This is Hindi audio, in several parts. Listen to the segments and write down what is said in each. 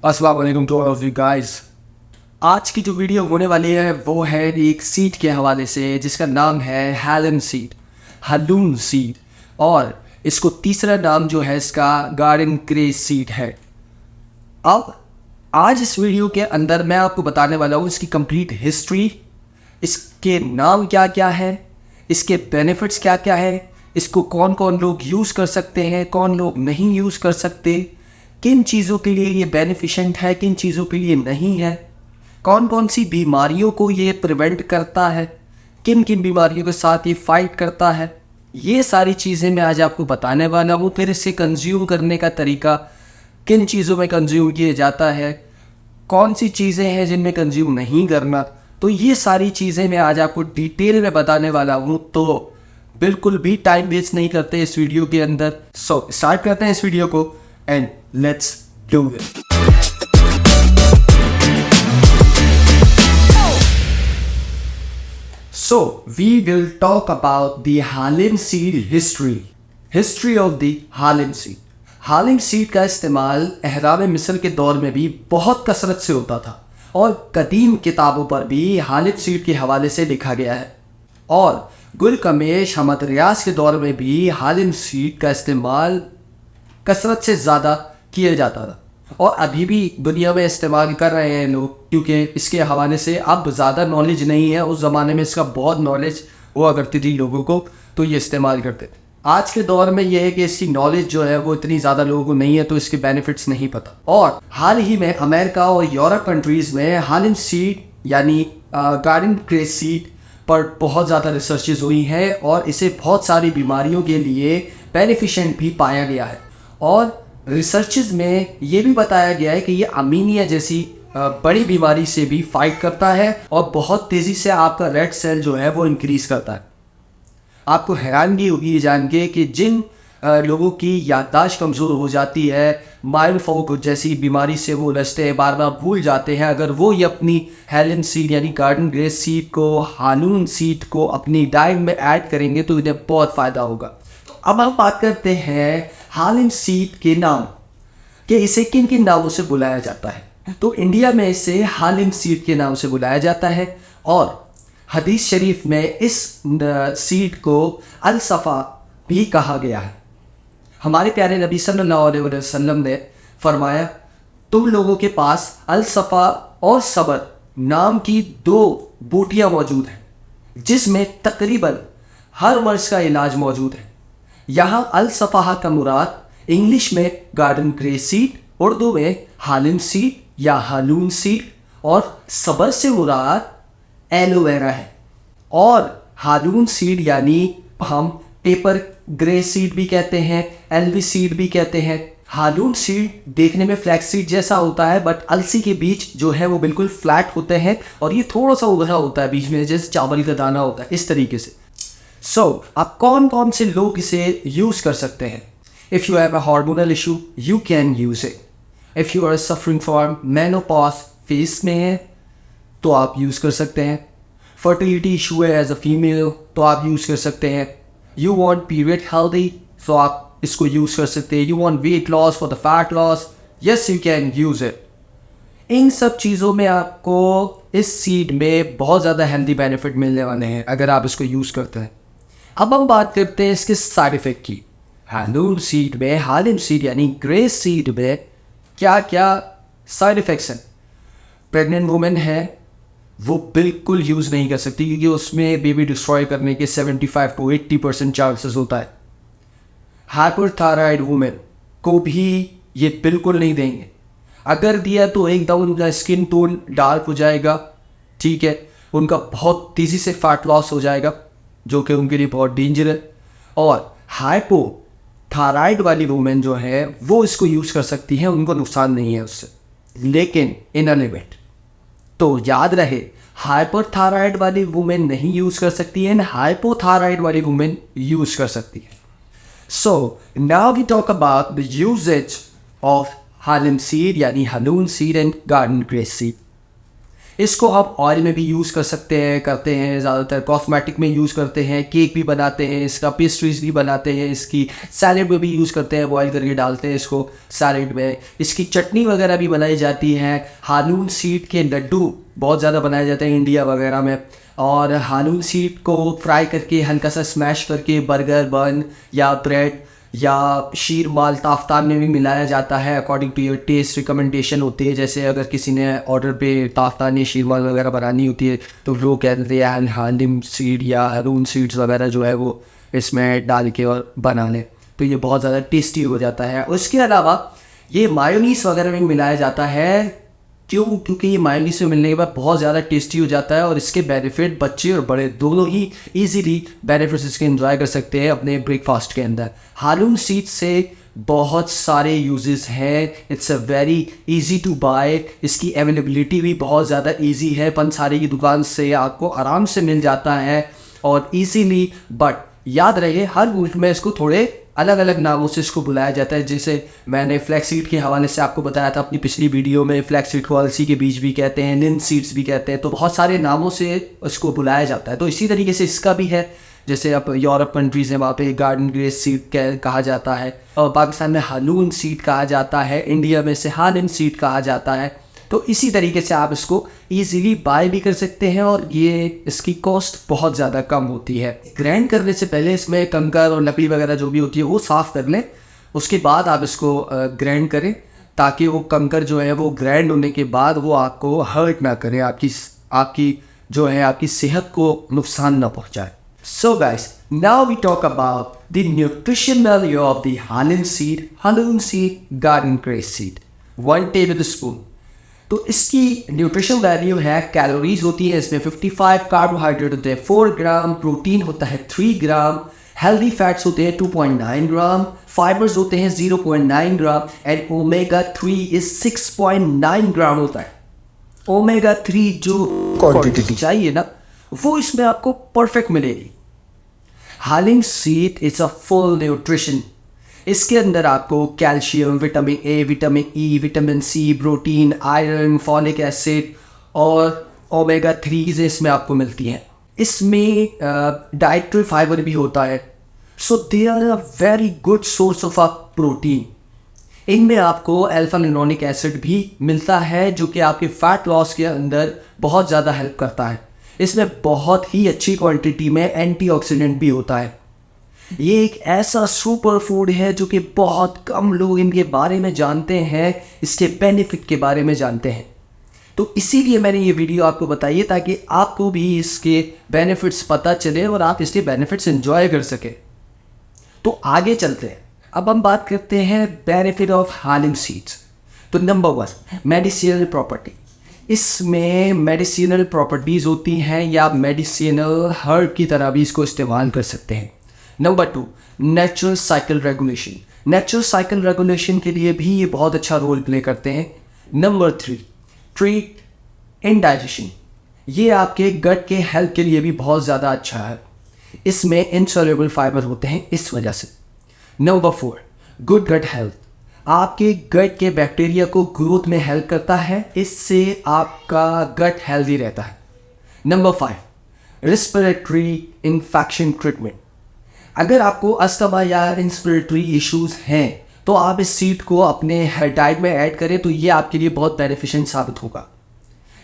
अस्सलाम वालेकुम to all of you guys. आज की जो वीडियो होने वाली है वो है एक सीड के हवाले से जिसका नाम है हालन सीड, हलून सीड, और इसको तीसरा नाम जो है इसका गार्डन ग्रेस सीड है। अब आज इस वीडियो के अंदर मैं आपको बताने वाला हूँ इसकी कंप्लीट हिस्ट्री, इसके नाम क्या क्या है, इसके बेनिफिट्स क्या क्या है, इसको कौन कौन लोग यूज़ कर सकते हैं, कौन लोग नहीं यूज़ कर सकते, किन चीज़ों के लिए ये बेनिफिशेंट है, किन चीज़ों के लिए नहीं है, कौन कौन सी बीमारियों को ये प्रिवेंट करता है, किन किन बीमारियों के साथ ये फाइट करता है। ये सारी चीज़ें मैं आज आपको बताने वाला हूँ। फिर इसे कंज्यूम करने का तरीका, किन चीज़ों में कंज्यूम किया जाता है, कौन सी चीज़ें हैं जिनमें कंज्यूम नहीं करना, तो ये सारी चीज़ें मैं आज आपको डिटेल में बताने वाला हूँ। तो बिल्कुल भी टाइम वेस्ट नहीं करते इस वीडियो के अंदर। सो स्टार्ट करते हैं इस वीडियो को and let's do it. So we will talk about the halim seed history of the halim seed. Halim seed का इस्तेमाल एहराम मिस्र के दौर में भी बहुत कसरत से होता था और कदीम किताबों पर भी हालिम सीड के हवाले से लिखा गया है। और गुल कमेश हमद रियाज के दौर में भी हालिम सीड का इस्तेमाल कसरत से ज़्यादा किया जाता था और अभी भी दुनिया में इस्तेमाल कर रहे हैं लोग, क्योंकि इसके हवाले से अब ज़्यादा नॉलेज नहीं है। उस ज़माने में इसका बहुत नॉलेज हुआ करती थी लोगों को, तो ये इस्तेमाल करते थे। आज के दौर में ये है कि इसकी नॉलेज जो है वो इतनी ज़्यादा लोगों को नहीं है, तो इसके बेनिफिट्स नहीं पता। और हाल ही में अमेरिका और यूरोप कंट्रीज़ में हालिम सीड यानी गार्डन ग्रेस सीड पर बहुत ज़्यादा रिसर्चेज हुई हैं और इसे बहुत सारी बीमारियों के लिए बेनिफिशेंट भी पाया गया है। और रिसर्चेज में ये भी बताया गया है कि ये अमीनिया जैसी बड़ी बीमारी से भी फाइट करता है और बहुत तेज़ी से आपका रेड सेल जो है वो इंक्रीज़ करता है। आपको हैरानगी होगी ये जान के कि जिन लोगों की याददाश्त कमज़ोर हो जाती है, माइल्ड फॉग जैसी बीमारी से वो लड़ते हैं, बार बार भूल जाते हैं, अगर वो ये अपनी हालिम सीड यानी गार्डन ग्रेस सीड को, हालून सीड को अपनी डाइट में ऐड करेंगे तो इन्हें बहुत फ़ायदा होगा। अब हम बात करते हैं हालिम सीड के नाम कि इसे किन किन नामों से बुलाया जाता है। तो इंडिया में इसे हालिम सीड के नाम से बुलाया जाता है और हदीस शरीफ में इस सीड को अल सफ़ा भी कहा गया है। हमारे प्यारे नबी सल्लल्लाहु अलैहि वसल्लम ने फरमाया, तुम लोगों के पास अल सफ़ा और सबर नाम की 2 बूटियाँ मौजूद हैं जिसमें तकरीबन हर मर्ज का इलाज मौजूद है। यहाँ अल सफ़ा का मुराद इंग्लिश में गार्डन ग्रेस सीड, उर्दू में हालिम सीड या हालून सीड, और सबर से मुराद एलोवेरा है। और हालून सीड यानी हम पेपर ग्रेस सीड भी कहते हैं, एल्वी सीड भी कहते हैं। हालून सीड देखने में फ्लैक्स सीड जैसा होता है, बट अलसी के बीज जो है वो बिल्कुल फ्लैट होते हैं और ये थोड़ा सा उभरा होता है बीच में, जैसे चावल का दाना होता है, इस तरीके से। आप कौन कौन से लोग इसे यूज़ कर सकते हैं? If you have a hormonal issue you can use it. If you are suffering from menopause phase में है तो आप यूज़ कर सकते हैं। फर्टिलिटी इशू है एज अ फीमेल तो आप यूज़ कर सकते हैं। यू वांट पीरियड हेल्दी तो आप इसको यूज़ कर सकते हैं। You want weight loss for the fat loss, yes you can use it. इन सब चीज़ों में आपको इस सीड में बहुत ज़्यादा हेल्दी बेनिफिट मिलने वाले हैं अगर आप इसको यूज़ करते हैं। अब हम बात करते हैं इसके साइड इफ़ेक्ट की। हालून सीड में, हालिम सीड यानी ग्रेस सीड में क्या क्या साइड इफ़ेक्ट्स हैं? प्रेग्नेंट वुमेन है वो बिल्कुल यूज़ नहीं कर सकती क्योंकि उसमें बेबी डिस्ट्रॉय करने के 75 to 80% चांसेस होता है। हाइपरथायराइड वुमेन को भी ये बिल्कुल नहीं देंगे। अगर दिया तो एकदम उनका स्किन टोन डार्क हो जाएगा, ठीक है, उनका बहुत तेज़ी से फैट लॉस हो जाएगा जो कि उनके लिए बहुत डेंजर है। और हाइपोथायराइड वाली वुमेन जो है वो इसको यूज़ कर सकती है, उनको नुकसान नहीं है उससे, लेकिन इन अ लिमिट। तो याद रहे, हाइपरथायराइड वाली वुमेन नहीं यूज़ कर सकती है, हाइपोथायराइड वाली वुमेन यूज़ कर सकती है। So now we talk about the usages of halim seed यानी halun seed and garden cress seed. इसको आप ऑयल में भी यूज़ कर सकते हैं, करते हैं, ज़्यादातर कॉस्मेटिक में यूज़ करते हैं, केक भी बनाते हैं इसका, पेस्ट्रीज भी बनाते हैं इसकी, सैलेड में भी यूज़ करते हैं, बॉयल करके डालते हैं इसको सैलेड में। इसकी चटनी वगैरह भी बनाई जाती है। हानून सीड के लड्डू बहुत ज़्यादा बनाए जाते हैं इंडिया वगैरह में। और हानून सीड को फ्राई करके हल्का सा स्मैश करके बर्गर बन या ब्रेड या शीर माल ताफ्तान में भी मिलाया जाता है according to your taste. Recommendation होती है, जैसे अगर किसी ने ऑर्डर पे ताफ्तान या शीर माल वगैरह बनानी होती है तो वो कहते हैं हानिम सीड या हारून सीड्स वगैरह जो है वो इसमें डाल के और बना लें, तो ये बहुत ज़्यादा टेस्टी हो जाता है। उसके अलावा ये मायोनीस वगैरह में मिलाया जाता है। क्योंकि ये मायोनीस में मिलने के बाद बहुत ज़्यादा टेस्टी हो जाता है और इसके बेनिफिट बच्चे और बड़े दोनों ही इजीली बेनिफिट्स इसके एंजॉय कर सकते हैं अपने ब्रेकफास्ट के अंदर। हारून सीड से बहुत सारे यूजेस हैं। It's a very easy to buy. इसकी अवेलेबिलिटी भी बहुत ज़्यादा इजी है, पंसारी की दुकान से आपको आराम से मिल जाता है और इजीली। बट याद रहे हर मुल्क में इसको थोड़े अलग अलग नामों से इसको बुलाया जाता है। जैसे मैंने फ्लैक्स सीड के हवाले से आपको बताया था अपनी पिछली वीडियो में, फ्लैक्स सीड को अलसी के बीज भी कहते हैं, लिन सीड्स भी कहते हैं, तो बहुत सारे नामों से इसको बुलाया जाता है। तो इसी तरीके से इसका भी है। जैसे अब यूरोप कंट्रीज़ हैं वहाँ पे गार्डन ग्रेस सीड कहा जाता है, और पाकिस्तान में हानून सीड कहा जाता है, इंडिया में से हानिम सीड कहा जाता है। तो इसी तरीके से आप इसको ईज़िली बाय भी कर सकते हैं और ये इसकी कॉस्ट बहुत ज़्यादा कम होती है। ग्राइंड करने से पहले इसमें कंकर और लकड़ी वगैरह जो भी होती है वो साफ़ कर लें, उसके बाद आप इसको ग्राइंड करें, ताकि वो कंकर जो है वो ग्राइंड होने के बाद वो आपको हर्ट ना करे, आपकी जो है आपकी सेहत को नुकसान ना पहुँचाए। So guys, now we talk about the nutrition value of the Halloum seed garden grace seed. 1 tablespoon. तो इसकी न्यूट्रिशन वैल्यू है, कैलोरीज होती है इसमें 55, कार्बोहाइड्रेट होते हैं 4 ग्राम, प्रोटीन होता है 3 ग्राम, हेल्दी फैट्स होते हैं 2.9 ग्राम, फाइबर्स होते हैं 0.9 ग्राम एंड ओमेगा 3 इज 6.9 ग्राम होता है। ओमेगा 3 जो क्वांटिटी चाहिए ना वो इसमें आपको परफेक्ट मिलेगी। Halim seed is a full nutrition. इसके अंदर आपको calcium, vitamin A, vitamin E, vitamin C, protein, iron, folic acid और ओमेगा 3 इसमें आपको मिलती हैं। इसमें डाइटरी फाइबर भी होता है, so they are a very good source of a protein. इनमें आपको अल्फा लिनोलिक एसिड भी मिलता है जो कि आपके फैट लॉस के अंदर बहुत ज़्यादा हेल्प करता है। इसमें बहुत ही अच्छी क्वांटिटी में एंटीऑक्सीडेंट भी होता है। ये एक ऐसा सुपर फूड है जो कि बहुत कम लोग इनके बारे में जानते हैं, इसके बेनिफिट के बारे में जानते हैं। तो इसीलिए मैंने ये वीडियो आपको बताई है ताकि आपको भी इसके बेनिफिट्स पता चले और आप इसके बेनिफिट्स एंजॉय कर सके। तो आगे चलते हैं। अब हम बात करते हैं बेनिफिट ऑफ हालिम सीड्स। तो नंबर 1, मेडिसिनल प्रॉपर्टी। इसमें मेडिसिनल प्रॉपर्टीज़ होती हैं या मेडिसिनल हर्ब की तरह भी इसको इस्तेमाल कर सकते हैं। Number 2, natural cycle regulation. Natural cycle regulation के लिए भी ये बहुत अच्छा रोल प्ले करते हैं। Number 3, treat indigestion. ये आपके गट के हेल्थ के लिए भी बहुत ज़्यादा अच्छा है। इसमें इनसॉल्युबल फाइबर होते हैं इस वजह से। नंबर 4, गुड गट हेल्थ। आपके गट के बैक्टीरिया को ग्रोथ में हेल्प करता है, इससे आपका गट हेल्दी रहता है। Number 5, respiratory infection treatment. अगर आपको अस्थमा या रेस्पिरेटरी इश्यूज हैं तो आप इस सीड को अपने डाइट में ऐड करें तो ये आपके लिए बहुत बेनिफिशिएंट साबित होगा।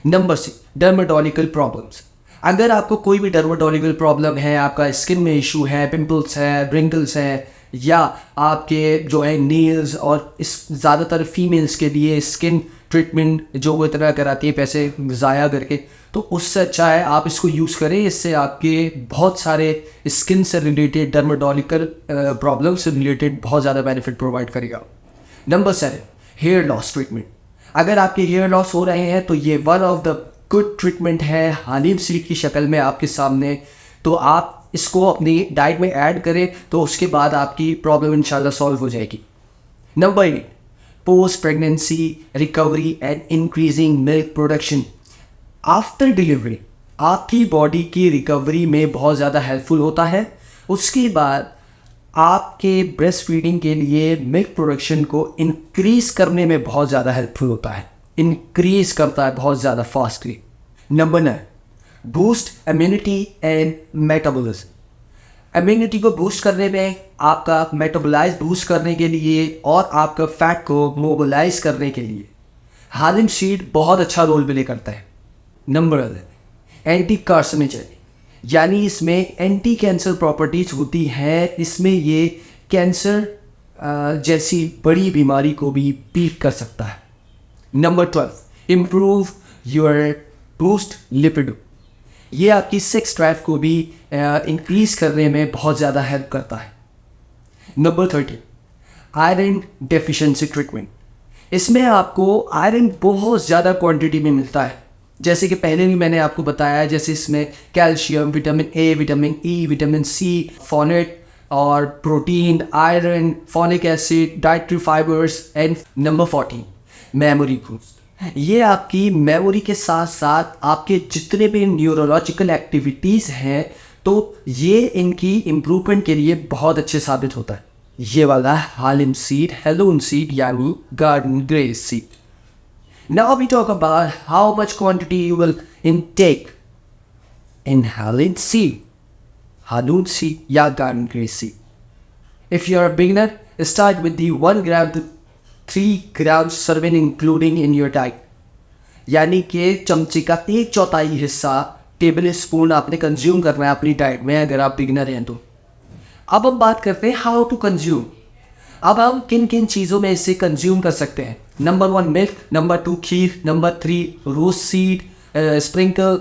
Number 6, dermatological problems. अगर आपको कोई भी डर्मेटोलॉजिकल प्रॉब्लम है, आपका स्किन में इशू है, पिंपल्स है, ब्रिंकल्स हैं, या आपके जो है नेल्स, और इस ज़्यादातर फीमेल्स के लिए स्किन ट्रीटमेंट जो वो इतना कराती है पैसे ज़ाया करके, तो उससे अच्छा है आप इसको यूज़ करें। इससे आपके बहुत सारे स्किन से रिलेटेड डर्मेटोलॉजिकल प्रॉब्लम से रिलेटेड बहुत ज़्यादा बेनिफिट प्रोवाइड करेगा। नंबर 7, हेयर लॉस ट्रीटमेंट। अगर आपके हेयर लॉस हो रहे हैं तो ये one of the good treatment है हालिम सीड की शक्ल में आपके सामने। तो आप इसको अपनी डाइट में ऐड करें तो उसके बाद आपकी प्रॉब्लम इंशाल्लाह सॉल्व हो जाएगी। Number 8, post pregnancy recovery and increasing milk production. After delivery आपकी बॉडी की रिकवरी में बहुत ज़्यादा हेल्पफुल होता है। उसके बाद आपके ब्रेस्ट फीडिंग के लिए मिल्क प्रोडक्शन को इंक्रीज़ करने में बहुत ज़्यादा हेल्पफुल होता है, इंक्रीज़ करता है बहुत ज़्यादा fastly. Number 9, boost immunity and metabolism. Immunity को बूस्ट करने में, आपका मेटाबोलाइज बूस्ट करने के लिए और आपका फैट को मोबिलाइज करने के लिए हालिम सीड बहुत अच्छा रोल प्ले करता है। नंबर 11, एंटी कार्सिनोजन, यानी इसमें एंटी कैंसर प्रॉपर्टीज होती हैं। इसमें ये कैंसर जैसी बड़ी बीमारी को भी बीट कर सकता है। नंबर 12, इम्प्रूव योर बूस्ट लिपिडो, ये आपकी सेक्स ड्राइव को भी इंक्रीज करने में बहुत ज़्यादा हेल्प करता है। नंबर 13, आयरन डेफिशिएंसी ट्रीटमेंट, इसमें आपको आयरन बहुत ज़्यादा क्वांटिटी में मिलता है। जैसे कि पहले भी मैंने आपको बताया, जैसे इसमें calcium, vitamin A, vitamin E, vitamin C, folate और protein, iron, folic acid, dietary fibres and number 14, memory boost, ये आपकी मेमोरी के साथ साथ आपके जितने भी न्यूरोलॉजिकल एक्टिविटीज़ हैं तो ये इनकी इम्प्रूवमेंट के लिए बहुत अच्छे साबित होता है। ये वाला हालिम सीड, हेलोन सीड यानी garden cress seed. Now we talk about how much quantity you will intake in halin seed, halun seed, या garden grace seed. If you are a beginner, start with the 1 gram to 3 grams serving including in your diet. यानी कि चमचे का 1/4 हिस्सा टेबल स्पून आपने कंज्यूम करना है अपनी डाइट में अगर आप बिगिनर हैं तो। अब हम बात करते हैं हाउ टू कंज्यूम। अब हम किन किन चीज़ों में इसे कंज्यूम कर सकते हैं। Number 1, milk. नंबर 2, खीर। नंबर 3, रोज सीड, स्प्रिंकल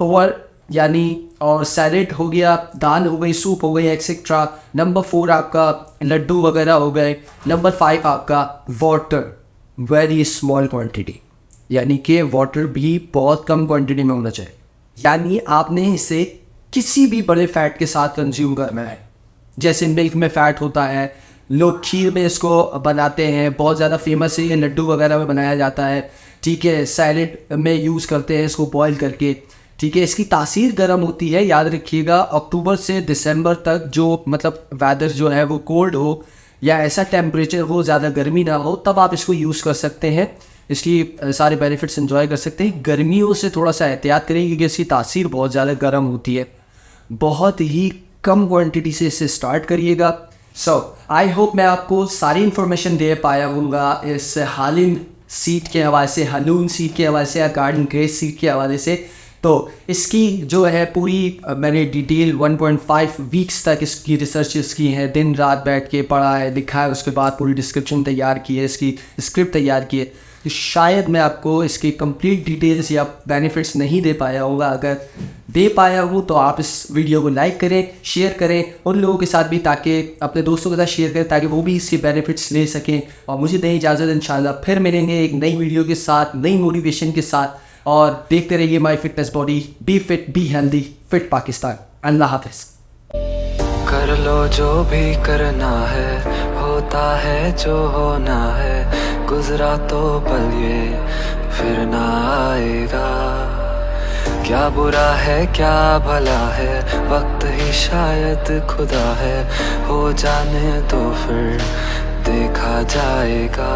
ओवर यानी और सैलेड हो गया, दाल हो गई, सूप हो गई, एक्सेट्रा। नंबर 4 आपका लड्डू वगैरह हो गए। नंबर 5 आपका वाटर, वेरी स्मॉल क्वांटिटी, यानी कि वाटर भी बहुत कम क्वांटिटी में होना चाहिए। यानी आपने इसे किसी भी बड़े फैट के साथ कंज्यूम करना है। जैसे मिल्क में फ़ैट होता है, लोग खीर में इसको बनाते हैं, बहुत ज़्यादा फेमस है, ये लड्डू वगैरह में बनाया जाता है। ठीक है, सैलेड में यूज़ करते हैं इसको बॉईल करके। ठीक है, इसकी तासीर गर्म होती है। याद रखिएगा, अक्टूबर से दिसंबर तक जो मतलब वेदर जो है वो कोल्ड हो या ऐसा टेम्परेचर हो, ज़्यादा गर्मी ना हो, तब आप इसको यूज़ कर सकते हैं। इसकी सारे बेनिफिट्स एंजॉय कर सकते हैं। गर्मियों से थोड़ा सा एहतियात करें क्योंकि इसकी तासीर बहुत ज़्यादा गर्म होती है। बहुत ही कम क्वांटिटी से इसे स्टार्ट करिएगा। सो आई होप मैं आपको सारी इन्फॉर्मेशन दे पाया हूँगा इस हालिम सीड के हवाले से, हलून सीड के हवाले से या गार्डन ग्रेस सीड के हवाले से। तो इसकी जो है पूरी मैंने डिटेल 1.5 वीक्स तक इसकी रिसर्चेस की हैं, दिन रात बैठ के पढ़ा है, लिखा है, उसके बाद पूरी डिस्क्रिप्शन तैयार की है, इसकी स्क्रिप्ट तैयार की है। तो शायद मैं आपको इसकी कंप्लीट डिटेल्स या बेनिफिट्स नहीं दे पाया होगा। अगर दे पाया हूँ तो आप इस वीडियो को लाइक करें, शेयर करें उन लोगों के साथ भी, ताकि अपने दोस्तों के साथ शेयर करें ताकि वो भी इसके बेनिफिट्स ले सकें। और मुझे दें इजाज़त, इंशाल्लाह फिर मिलेंगे एक नई वीडियो के साथ, नई मोटिवेशन के साथ। और देखते रहिए my fitness body. Be fit, be healthy, fit Pakistan. अल्लाह हाफ़िज़। कर लो जो भी करना है, होता है जो होना है, गुजरा तो पल ये फिर ना आएगा। क्या बुरा है क्या भला है, वक्त ही शायद खुदा है, हो जाने तो फिर देखा जाएगा।